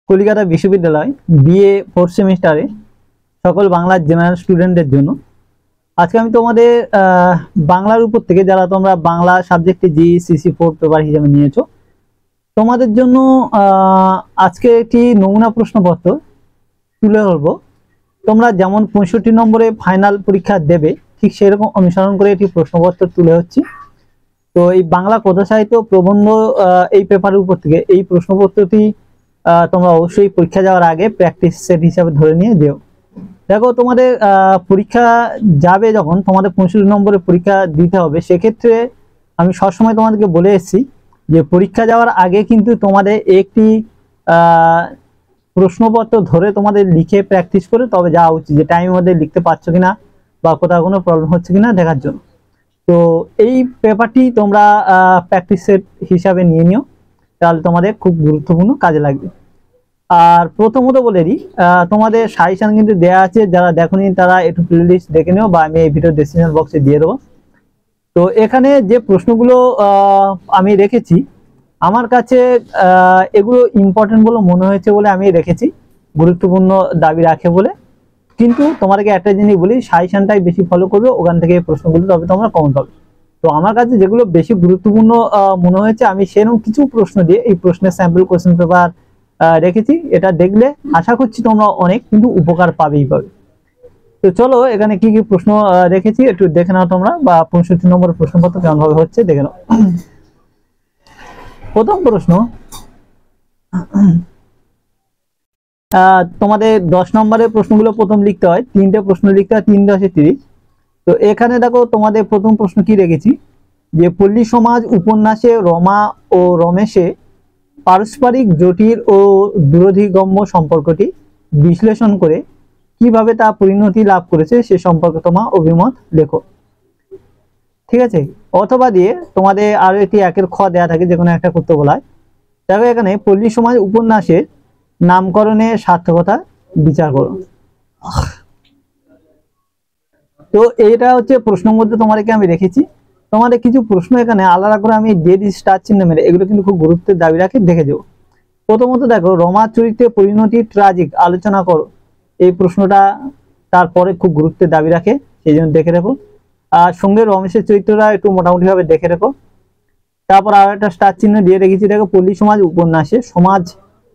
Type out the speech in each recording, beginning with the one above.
কলকাতা বিশ্ববিদ্যালয় BA fourth সেমিস্টারে সকল বাংলা জেনারেল স্টুডেন্টদের জন্য আজকে আমি তোমাদের বাংলার উপর থেকে যারা তোমরা বাংলা সাবজেক্টে জিসিসি 4 পেপার হিসেবে নিয়েছো তোমাদের জন্য আজকে একটি নমুনা প্রশ্নপত্র তুলে ধরবো। তোমরা যেমন 65 নম্বরে ফাইনাল পরীক্ষা দেবে ঠিক সেরকম অনুসরণ করে একটি প্রশ্নপত্র তুলে হচ্ছে। তো এই বাংলা কথা সাহিত্য প্রবন্ধ এই পেপারের উপর থেকে এই প্রশ্নপত্রটি তোমরা অবশ্যই পরীক্ষা যাওয়ার আগে প্র্যাকটিস সেট হিসাবে ধরে নিয়ে যেও। দেখো তোমাদের পরীক্ষা যাবে যখন তোমাদের 65 নম্বরের পরীক্ষা দিতে হবে, সেক্ষেত্রে আমি সবসময় তোমাদেরকে বলে এসেছি যে পরীক্ষা যাওয়ার আগে কিন্তু তোমাদের একটি প্রশ্নপত্র ধরে তোমাদের লিখে প্র্যাকটিস করে তবে যাওয়া উচিত, যে টাইমের মধ্যে লিখতে পারছো কিনা বা কোথাও কোনো প্রবলেম হচ্ছে কিনা দেখার জন্য। তো এই পেপারটি তোমরা প্র্যাকটিস সেট হিসাবে নিয়ে নিও, তাহলে তোমাদের খুব গুরুত্বপূর্ণ কাজে লাগবে। আর প্রথমত বলে দিই তোমাদের সাজেশন কিন্তু দেওয়া আছে, যারা দেখোনি তারা একটু প্লেলিস্ট দেখে নিও বা আমি এই ভিডিও ডেসক্রিপশন বক্সে দিয়ে দেবো। তো এখানে যে প্রশ্নগুলো আমি রেখেছি আমার কাছে এগুলো ইম্পর্টেন্ট বলে মনে হয়েছে বলে আমি রেখেছি, গুরুত্বপূর্ণ দাবি রাখে বলে। কিন্তু তোমাদেরকে একটা জিনিস বলি, সাজেশনটাই বেশি ফলো করবে, ওখান থেকে প্রশ্নগুলো তবে তোমরা কমন পাবে। তো আমার কাছে যেগুলো বেশি গুরুত্বপূর্ণ মনে হয়েছে আমি সেরকম কিছু প্রশ্ন দিয়ে এই প্রশ্নের স্যাম্পল কোশ্চেন পেপার রেখেছি। এটা দেখলে আশা করছি তোমরা অনেক কিন্তু উপকার পাবেই পাবে। তো চলো এখানে কি কি প্রশ্ন রেখেছি একটু দেখে নাও তোমরা, বা 65 নম্বরের প্রশ্নপত্র কেমন ভাবে হচ্ছে দেখে নাও। প্রথম প্রশ্ন, তোমাদের 10 নম্বরের প্রশ্নগুলো প্রথম লিখতে হয়, 3টে প্রশ্ন লিখতে হয়, 3 10 30। তো এখানে দেখো তোমাদের প্রথম প্রশ্ন কি রেখেছি, যে পল্লী সমাজ উপন্যাসে রমা ও রমেশে পারস্পরিক জটিল ও দূরধিগম্য সম্পর্কটি বিশ্লেষণ করে কিভাবে তা পরিণতি লাভ করেছে সে সম্পর্কে তোমার অভিমত লেখো। ঠিক আছে, অথবা দিয়ে তোমাদের আরো একটি 1-এর খ দেয়া থাকে, যে কোনো একটা করতে বলা হয়। দেখো এখানে পল্লী সমাজ উপন্যাসের নামকরণের সার্থকতা বিচার করো। তো এইটা হচ্ছে প্রশ্নের মধ্যে তোমাদেরকে আমি রেখেছি। তোমাদের কিছু প্রশ্ন এখানে আলাদা করে আমি দিয়ে দিই স্টার চিহ্ন মেরে, এগুলো কিন্তু খুব গুরুত্বের দাবি রাখে, দেখে যাও। প্রথমত দেখো রমার চরিত্রে পরিণতি ট্রাজিক আলোচনা করো, এই প্রশ্নটা তারপরে খুব গুরুত্বের দাবি রাখে, সেই জন্য দেখে রাখো। আর সঙ্গে রমেশের চরিত্রটা একটু মোটামুটি ভাবে দেখে রাখো। তারপর আর একটা স্টার চিহ্ন দিয়ে রেখেছি, দেখো পল্লী সমাজ উপন্যাসে সমাজ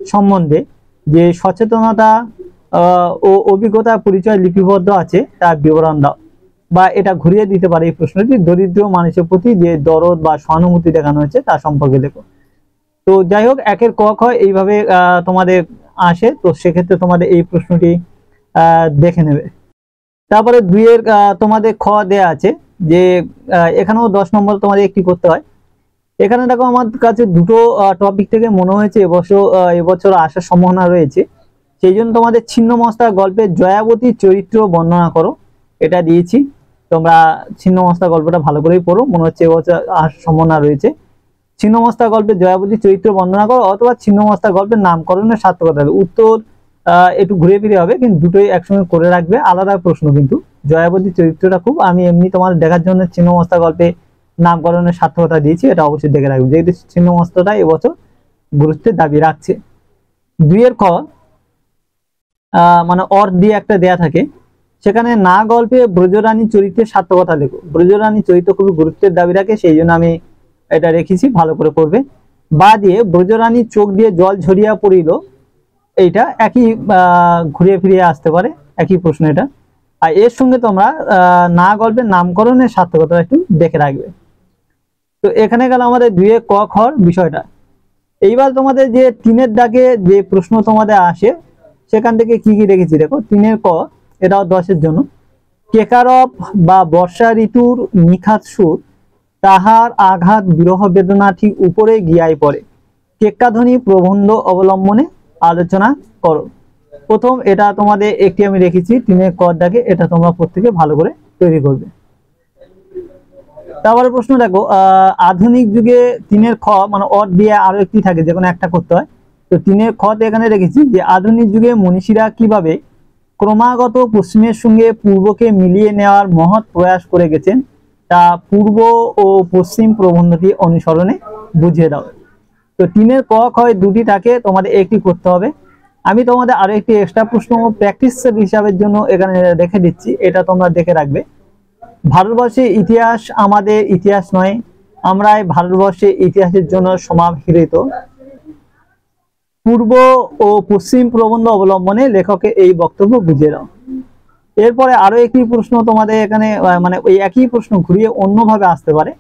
সম্বন্ধে যে সচেতনতা ও অভিজ্ঞতা পরিচয় লিপিবদ্ধ আছে তার বিবরণ দাও। বা এটা ঘুরিয়ে দিতে পারে এই প্রশ্নটি, দরিদ্র মানুষের প্রতি যে দরদ বা সহানুভূতি দেখানো হয়েছে তার সম্পর্কে লেখো। তো যাই হোক 1-এর ক খ এইভাবে তোমাদের আসে, তো সেক্ষেত্রে তোমাদের এই প্রশ্নটি দেখে নেবে। তারপরে 2-এর তোমাদের খ দেয়া আছে, যে এখানেও 10 নম্বর তোমাদের একটি করতে হয়। এখানে দেখো আমার কাছে দুটো টপিক থেকে মনে হয়েছে এবছর আসার সম্ভাবনা রয়েছে, সেই জন্য তোমাদের ছিন্নমস্তা গল্পের জয়াবতী চরিত্র বর্ণনা করো, এটা দিয়েছি। তোমরা ছিন্নমস্তা গল্পটা ভালো করেই পড়ো, মনে হচ্ছে এবছর আসার সম্ভাবনা রয়েছে। ছিন্নমস্তা গল্পের জয়াবতী চরিত্র বর্ণনা করো অথবা ছিন্নমস্তা গল্পের নামকরণের সার্থকতা। উত্তর একটু ঘুরে ফিরে হবে, কিন্তু দুটোই একসঙ্গে করে রাখবে, আলাদা প্রশ্ন কিন্তু। জয়াবতী চরিত্রটা খুব আমি এমনি তোমার দেখার জন্য ছিন্নমস্তা গল্পে নামকরণের সার্থকতা দিয়েছি, এটা অবশ্যই দেখে রাখবে, যেহেতু ছিন্নমস্তাটা এবছর গুরুত্বের দাবি রাখছে। 2-এর খ মানে অর দিয়ে একটা দেয়া থাকে, সেখানে না গল্পে ব্রজরানী চরিত্রের সার্থকতা লেখো। ব্রজরানী চরিত্র খুবই গুরুত্বের দাবি রাখে, সেই জন্য আমি এটা রেখেছি, ভালো করে করবে। বা দিয়ে ব্রজরানীর চোখ দিয়ে জল ঝরিয়া পড়িল, এইটা একই ঘুরিয়ে ফিরিয়ে আসতে পারে, একই প্রশ্ন এটা। আর এর সঙ্গে তোমরা না গল্পের নামকরণের সার্থকতা একটু দেখে রাখবে। তো এখানে গেল আমাদের 2-এর ক খর বিষয়টা। এইবার তোমাদের যে 3-এর দাগে যে প্রশ্ন তোমাদের আসে সেখান থেকে কি কি রেখেছি দেখো। 3-এর ক, এটাও 10-এর জন্য। কেকারপ বা বর্ষা ঋতুর নিখাত সুর তাহার আঘাত বিরহ বেদনা ঠিক উপরে গিয়াই পড়ে, কেক্কাধ্বনি প্রবন্ধ অবলম্বনে আলোচনা করো। প্রথম এটা তোমাদের একটি আমি রেখেছি 3-এর ক দাগে, এটা তোমরা প্রত্যেকে ভালো করে তৈরি করবে। তারপরে প্রশ্ন দেখো আধুনিক যুগে 3-এর খ মানে অর দিয়ে আরো একটি থাকে, যে কোনো একটা করতে হয়। তো 3-এর খ এখানে রেখেছি যে আধুনিক যুগে মনীষীরা কিভাবে ক্রমাগত পশ্চিমের সঙ্গে পূর্বকে মিলিয়ে নেওয়ার মহৎ প্রয়াস করে গেছেন তা পূর্ব ও পশ্চিম প্রবন্ধটি অনুসরণে বুঝিয়ে দাও। তো 3-এর ক খ দুটি থাকে, তোমাদের একটি করতে হবে। আমি তোমাদের আরো একটি এক্সট্রা প্রশ্ন প্র্যাকটিস হিসাবের জন্য এখানে রেখে দিচ্ছি, এটা তোমরা দেখে রাখবে। ভারতবর্ষের ইতিহাস আমাদের ইতিহাস নয়, আমরা ভারতবর্ষের ইতিহাসের জন্য সমাদৃত। পূর্ব ও পশ্চিম প্রবন্ধ অবলম্বনে লেখকের এই বক্তব্য বুঝিয়ে দাও। এরপরে আরো একটি প্রশ্ন তোমাদের এখানে মানে ওই একই প্রশ্ন ঘুরিয়ে অন্যভাবে আসতে পারে,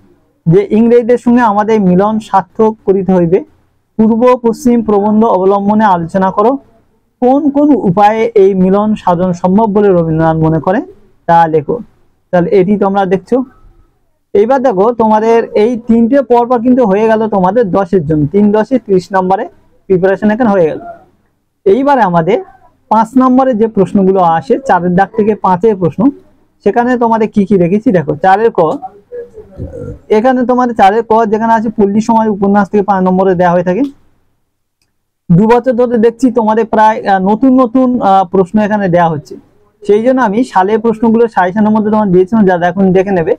যে ইংরেজদের সঙ্গে আমাদের মিলন সার্থক করিতে হইবে, পূর্ব পশ্চিম প্রবন্ধ অবলম্বনে আলোচনা করো, কোন কোন উপায়ে এই মিলন সাধন সম্ভব বলে রবীন্দ্রনাথ মনে করে তা লেখো। তাহলে এটি তোমরা দেখছো। এইবার দেখো তোমাদের এই তিনটে পরপর কিন্তু হয়ে গেল তোমাদের 10-এর জন্য, 3-10-এ 30 নম্বরে প্রিপারেশন এখানে হয়ে গেল। এইবারে আমাদের 5 নম্বরে যে প্রশ্নগুলো আসে 4-এর দাগ থেকে 5-এর প্রশ্ন, সেখানে তোমাদের কি কি রেখেছি দেখো। 4-এর ক, এখানে তোমাদের 4-এর ক যেখানে আছে পল্লী সমাজ উপন্যাস থেকে 5 নম্বরে দেওয়া হয়ে থাকে। 2 বছর ধরে দেখছি তোমাদের প্রায় নতুন নতুন প্রশ্ন এখানে দেওয়া হচ্ছে, সেই জন্য আমি সালের প্রশ্নগুলো সাজেশনের মধ্যে তোমার দিয়েছিলাম, যারা এখন দেখে নেবে।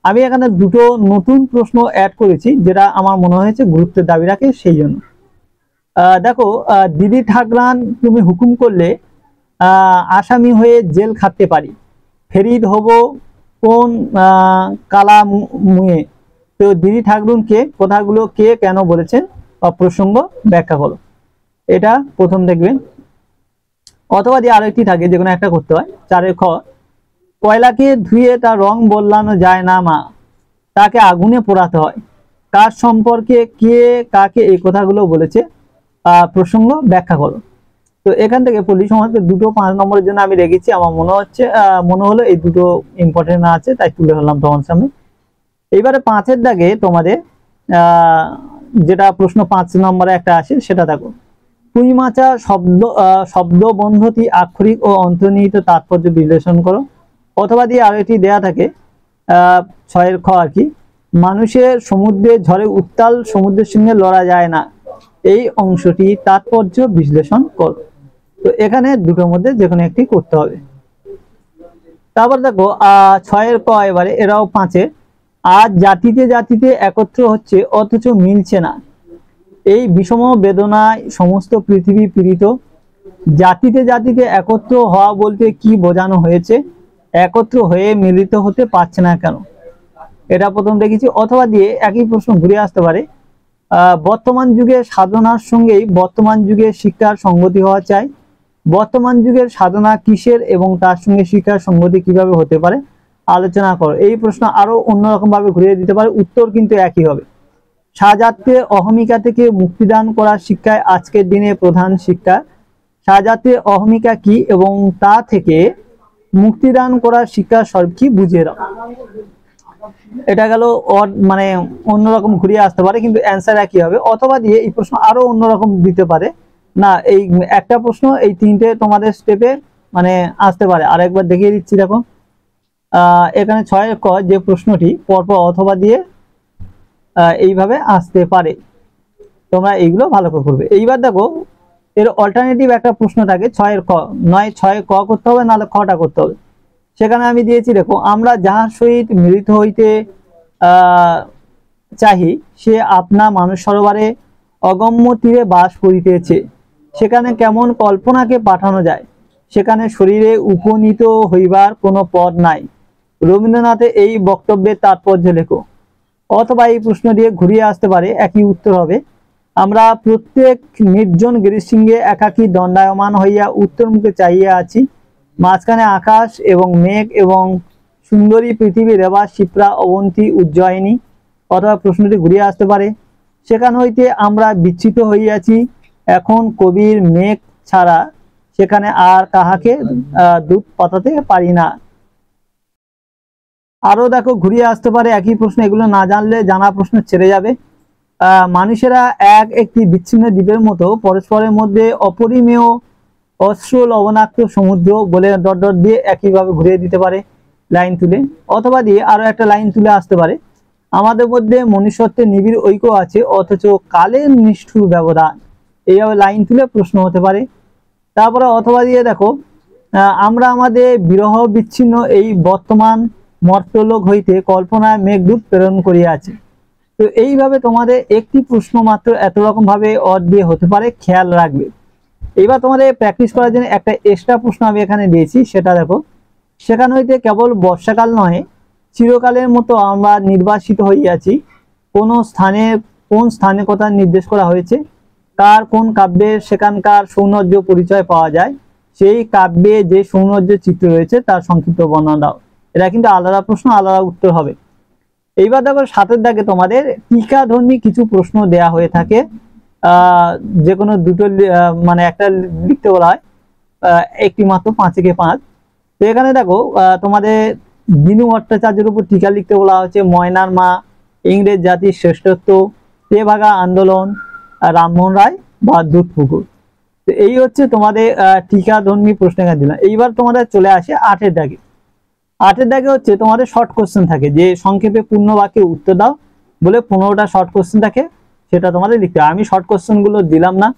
আমি এখানে দুটো নতুন প্রশ্ন অ্যাড করেছি যেটা আমার মনে হয়েছে গুরুত্বের দাবি রাখে, সেই জন্য। দেখো, দিদি ঠাকরান তুমি হুকুম করলে আসামি হয়ে জেল খাটতে পারি, ফেরিদ হব কোন কালা মুয়ে। তো দিদি ঠাকরুন কে, কথাগুলো কে কেন বলেছেন বা প্রসঙ্গ ব্যাখ্যা করো, এটা প্রথম দেখবেন। অথবা দিয়ে আরো একটি থাকে, যে কোনো একটা করতে হয়। 4-এর খ, কয়লাকে ধুয়ে তার রং বদলানো যায় না মা, তাকে আগুনে পোড়াতে হয়, কার সম্পর্কে কে কাকে এই কথাগুলো বলেছে, প্রসঙ্গ ব্যাখ্যা করো। তো এখান থেকে পল্লী সমাজকে দুটো 5 নম্বরের জন্য আমি রেখেছি, আমার মনে হলো এই দুটো ইম্পর্টেন্ট আছে, তাই তুলে ধরলাম তোমার সামনে। এইবারে 5-এর দাগে তোমাদের যেটা প্রশ্ন 5 নম্বরে একটা আসে, সেটা দেখো। কুইমাচা শব্দবন্ধতি আক্ষরিক ও অন্তর্নিহিত তাৎপর্য বিশ্লেষণ করো। অথবা দিয়ে আরো একটি দেয়া থাকে 6-এর খ আর কি, মানুষের সমুদ্রে ঝড়ে উত্তাল সমুদ্রের সঙ্গে লড়া যায় না, এই অংশটি তাৎপর্য বিশ্লেষণ করো। তো এখানে দুটোর মধ্যে যে কোনো একটি করতে হবে। তারপর দেখো 6-এর ক, এবারে এরাও 5-এ, আজ জাতিতে জাতিতে একত্র হচ্ছে অথচ মিলছে না, এই বিষম বেদনায় সমস্ত পৃথিবী পীড়িত, জাতিতে জাতিতে একত্র হওয়া বলতে কি বোঝানো হয়েছে, একত্র হয়ে মিলিত হতে পারছে না কেন, এটা প্রথম দেখেছি। অথবা দিয়ে একই প্রশ্ন ঘুরে আসতে পারে, বর্তমান যুগের সাধনার সঙ্গেই বর্তমান যুগের শিক্ষার সঙ্গতি হওয়া চাই, বর্তমান যুগের সাধনা কিসের এবং তার সঙ্গে শিক্ষার সঙ্গতি কিভাবে হতে পারে আলোচনা করো। এই প্রশ্ন আরো অন্যরকম ভাবে ঘুরিয়ে দিতে পারে, উত্তর কিন্তু একই হবে। সাজাত্যে অহমিকা থেকে মুক্তিদান করার শিক্ষায় আজকের দিনে প্রধান শিক্ষা, সাজাত্যে অহমিকা কি এবং তা থেকে মুক্তিদান করার শিক্ষা সব কি বুঝিয়ে দাও। এটা গেল মানে অন্যরকম ঘুরিয়ে আসতে পারে, কিন্তু অ্যান্সার একই হবে। অথবা দিয়ে এই প্রশ্ন আরো অন্যরকম দিতে পারে, না এই একটা প্রশ্ন এই 3টে তোমাদের স্টেপে মানে আসতে পারে। আরেকবার দেখিয়ে দিচ্ছি, দেখো এখানে 6-এর ক যে প্রশ্নটি পরপর অথবা দিয়ে এইভাবে আসতে পারে, তোমরা এইগুলো ভালো করে করবে। এইবার দেখো এর অল্টারনেটিভ একটা প্রশ্ন থাকে 6-এর ক, নয় 6-এ ক করতে হবে, নাহলে খটা করতে হবে। সেখানে আমি দিয়েছি, দেখো আমরা যাহার সহিত মিলিত হইতে চাহি, সে আপনা মানুষ সরোবরে অগম্য তীরে বাস করিতেছে, সেখানে কেমন কল্পনাকে পাঠানো যায়, সেখানে শরীরে উপনীত হইবার কোনো পথ নাই, রবীন্দ্রনাথের এই বক্তব্যের তাৎপর্য লেখো। অথবা এই প্রশ্ন দিয়ে ঘুরিয়ে আসতে পারে, একই উত্তর হবে, আমরা প্রত্যেক নির্জন গিরিশৃঙ্গে একাকী দণ্ডায়মান হইয়া উত্তর মুখে চাহিয়া আছি, মাঝখানে আকাশ এবং মেঘ এবং সুন্দরী পৃথিবী রেবা শিপ্রা অবন্তী উজ্জয়িনী। অথবা প্রশ্নটি ঘুরিয়ে আসতে পারে, সেখান হইতে আমরা বিচ্ছিত হইয়াছি, এখন কবির মেঘ ছাড়া সেখানে আর কাহাকে দুধ পাতাতে পারি না। আরো দেখো ঘুরিয়ে আসতে পারে একই প্রশ্ন, এগুলো না জানলে জানা প্রশ্ন ছেড়ে যাবে। মানুষেরা একটি বিচ্ছিন্ন দ্বীপের মতো পরস্পরের মধ্যে অপরিমেয় অশ্রু লবণাক্ত সমুদ্র বলে ডট ডট দিয়ে একইভাবে ঘুরিয়ে দিতে পারে লাইন তুলে। অথবা দিয়ে আরো একটা লাইন তুলে আসতে পারে, আমাদের মধ্যে মনুষ্যত্বের নিবিড় ঐক্য আছে অথচ কালের নিষ্ঠুর ব্যবধান, এইভাবে লাইন তুলে প্রশ্ন হতে পারে। তারপরে অথবা দিয়ে দেখো আমরা আমাদের বিরহ বিচ্ছিন্ন এই বর্তমান মর্তলোক হইতে কল্পনায় মেঘদূত প্রেরণ করিয়াছি। তো এইভাবে তোমাদের একটি প্রশ্ন মাত্র এত রকম ভাবে অর দিয়ে হতে পারে, খেয়াল রাখবে। এইবার তোমাদের প্র্যাকটিস করার জন্য একটা এক্সট্রা প্রশ্ন আমি এখানে দিয়েছি, সেটা দেখো। সেখান হইতে কেবল বর্ষাকাল নয়, চিরকালের মতো আমরা নির্বাসিত হইয়াছি। কোন স্থানে কথা নির্দেশ করা হয়েছে, কার কোন কাব্যে সেখানকার সৌন্দর্য পরিচয় পাওয়া যায়, সেই কাব্যে যে সৌন্দর্য চিত্র রয়েছে তার সংক্ষিপ্ত বর্ণনা দাও। এটা কিন্তু আলাদা প্রশ্ন, আলাদা উত্তর হবে। এইবার দেখো 7 দাগে তোমাদের টিকাধর্মী কিছু প্রশ্ন দেয়া হয়ে থাকে, যে কোনো দুটো মানে একটা লিখতে বলা হয়, একটি মাত্র 5 থেকে 5। তো এখানে দেখো তোমাদের দিনু ভট্টাচার্যের উপর টিকা লিখতে বলা হচ্ছে, ময়নার মা, ইংরেজ জাতির শ্রেষ্ঠত্ব, তেভাগা আন্দোলন, রামমোহন রায় বা দুধ পুকুর। তো এই হচ্ছে তোমাদের টিকাধর্মী প্রশ্ন এখানে দিলাম। এইবার তোমাদের চলে আসে 8 দাগে। 8 দাগে হচ্ছে তোমাদের শর্ট কোশ্চেন থাকে, যে সংক্ষেপে পূর্ণ বাক্যে উত্তর দাও বলে 15টা শর্ট কোশ্চেন থাকে, সেটা তোমাদের লিখতে হবে। আমি শর্ট কোশ্চেন গুলো দিলাম না,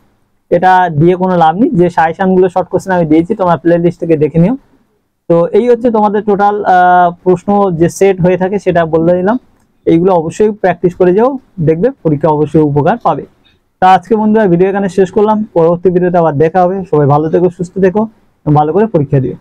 এটা দিয়ে কোনো লাভ নেই। যে সাজেশন গুলো শর্ট কোশ্চেন আমি দিয়েছি, তোমরা প্লে লিস্ট থেকে দেখে নিও। তো এই হচ্ছে তোমাদের টোটাল প্রশ্ন যে সেট হয়ে থাকে সেটা বলে দিলাম। এইগুলো অবশ্যই প্র্যাকটিস করে যাও, দেখবে পরীক্ষা অবশ্যই উপকার পাবে। তা আজকে বন্ধুরা ভিডিও এখানে শেষ করলাম, পরবর্তী ভিডিওতে আবার দেখা হবে। সবাই ভালো থেকো, সুস্থ থেকো, ভালো করে পরীক্ষা দিও।